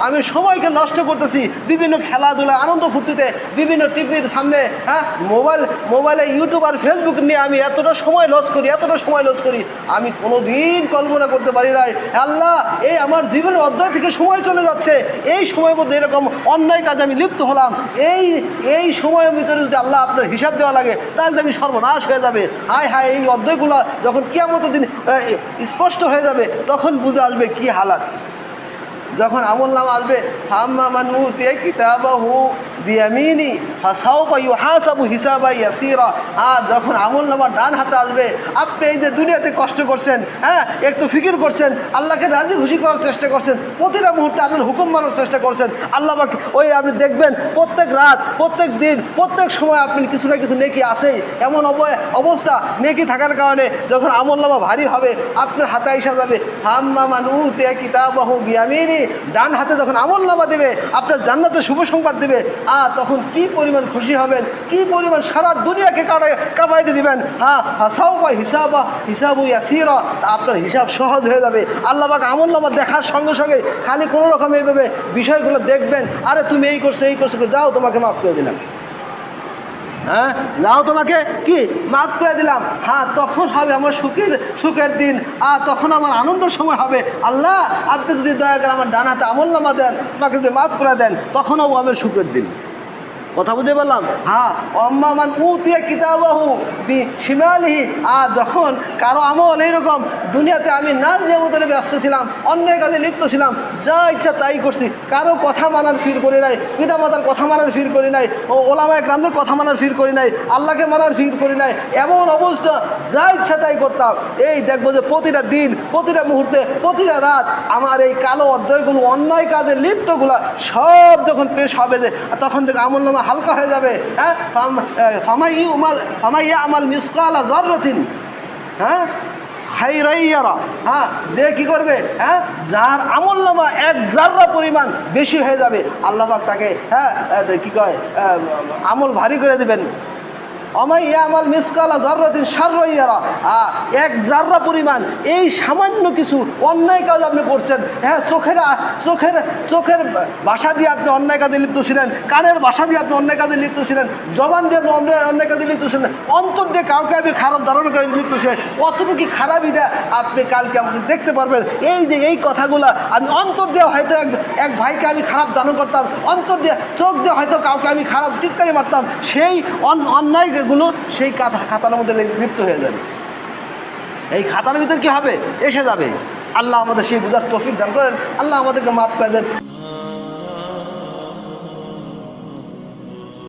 আমি সময়কে নষ্ট করতেছি বিভিন্ন খেলাধুলা আনন্দ ফুর্তিতে, বিভিন্ন টিভির সামনে, হ্যাঁ, মোবাইলে ইউটিউব আর ফেসবুক নিয়ে আমি এতটা সময় লস করি আমি কোনোদিন কল্পনা করতে পারি নাই আল্লাহ এই আমার জীবনের অধ্যায় থেকে সময় চলে যাচ্ছে, এই সময়ের মধ্যে এরকম অন্যায় কাজে আমি লিপ্ত হলাম, এই সময়ের ভিতরে যদি আল্লাহ আপনার হিসাব দেওয়া লাগে তাহলে আমি সর্বনাশ হয়ে যাবে। হায় হায়, এই অধ্যায়গুলো যখন কিয়ামতের দিন স্পষ্ট হয়ে যাবে তখন বুঝে আসবে কি হালাত। যখন আমলনামা আসবে ফাম্মা মান উতিয়া কিতাবাহু বিয়ামিনি ফাসাউফা ইউহাসাবু হিসাবান ইয়াসীরা, যখন আমলনামা ডান হাতে আসবে, আপনি এই যে দুনিয়াতে কষ্ট করছেন, হ্যাঁ, একটু ফিকির করছেন, আল্লাহকে রাজি খুশি করার চেষ্টা করছেন, প্রতিটা মুহূর্তে আল্লাহর হুকুম মানার চেষ্টা করছেন, আল্লাহ ওই আপনি দেখবেন প্রত্যেক রাত, প্রত্যেক দিন, প্রত্যেক সময় আপনি কিছু না কিছু নেকি আছেই। এমন অবস্থা নেকি থাকার কারণে যখন আমলনামা ভারী হবে আপনার হাতে আইসা যাবে ফাম্মা মান উতিয়া কিতাবাহু বিয়ামিনি, ডান হাতে যখন আমলনামা দেবে, আপনার জান্নাতে শুভ সংবাদ দেবে, তখন কি পরিমাণ খুশি হবেন, কি পরিমাণ সারা দুনিয়াকে কাঁপাইতে দিবেন। ফাসাউফা হিসাবু ইয়াসীরা, আপনার হিসাব সহজ হয়ে যাবে। আল্লাহ পাক আমলনামা দেখার সঙ্গে সঙ্গে খালি কোনো রকম এইভাবে বিষয়গুলো দেখবেন, আরে তুমি এই করছো যাও তোমাকে মাফ করে দিলাম, হ্যাঁ যাও তোমাকে কি মাফ করে দিলাম। তখন হবে আমার সুখের দিন, তখন আমার আনন্দের সময় হবে। আল্লাহ আপনি যদি দয়া করে আমার ডান হাতে আমলনামা দেন, আমাকে যদি মাফ করে দেন, তখনও হবে সুখের দিন। কথা বুঝে বললাম? অম্মা মান উতিয়া কিতাবাহু বিশিমালিহি, যখন কারো আমল এইরকম দুনিয়াতে আমি নাচ নিয়ামতের ব্যস্ত ছিলাম, অন্যায় কাজে লিপ্ত ছিলাম, যা ইচ্ছা তাই করছি, কারো কথা মানার ফির করি নাই, পিতা মাতার কথা মানার ফির করি নাই, ওলামায়ে কেরামদের কথা মানার ফির করি নাই, আল্লাহকে মানার ফির করি নাই, এমন অবস্থা যা ইচ্ছা তাই করতাম। এই দেখবো যে প্রতিটা দিন, প্রতিটা মুহূর্তে, প্রতিটা রাত আমার এই কালো অধ্যায়গুলো, অন্যায় কাজের লিপ্তগুলা সব যখন পেশ হবে, যে তখন থেকে আমলনামা হালকা হয়ে যাবে। ফামাইয়ামাল মিসকালা যাররাতিন খাইরান ইয়ারা, যে কি করবে, যার আমলনামা এক জাররা পরিমাণ বেশি হয়ে যাবে, আল্লাহ পাক তাকে কি কয় আমল ভারী করে দেবেন। আমাল মিসকালা যাররাতিন শাররান ইয়ারা, এক জাররা পরিমাণ এই সামান্য কিছু অন্যায় কাজ আপনি করছেন, চোখের ভাষা দিয়ে আপনি অন্যায় কাজে লিপ্ত ছিলেন, কানের ভাষা দিয়ে আপনি অন্যায় কাজে লিপ্ত ছিলেন, জবান দিয়ে আপনি অন্যায় কাজে লিপ্ত ছিলেন, অন্তর দিয়ে কাউকে আপনি খারাপ ধারণা করে লিপ্ত ছিলেন, কতটুকু খারাপ এটা আপনি কালকে আপনি দেখতে পারবেন। এই যে এই কথাগুলো আমি অন্তর দিয়ে হয়তো এক ভাইকে আমি খারাপ ধারণা করতাম, অন্তর দিয়ে চোখ দিয়ে হয়তো কাউকে আমি খারাপ টিটকারি মারতাম, সেই অন্যায়গুলো সেই খাতার মধ্যে লিপ্ত হয়ে যাবে। এই খাতার ভিতর কি হবে, এসে যাবে। আল্লাহ আমাদের সেই বুঝার তৌফিক দান করেন, আল্লাহ আমাদেরকে মাফ করে দেন।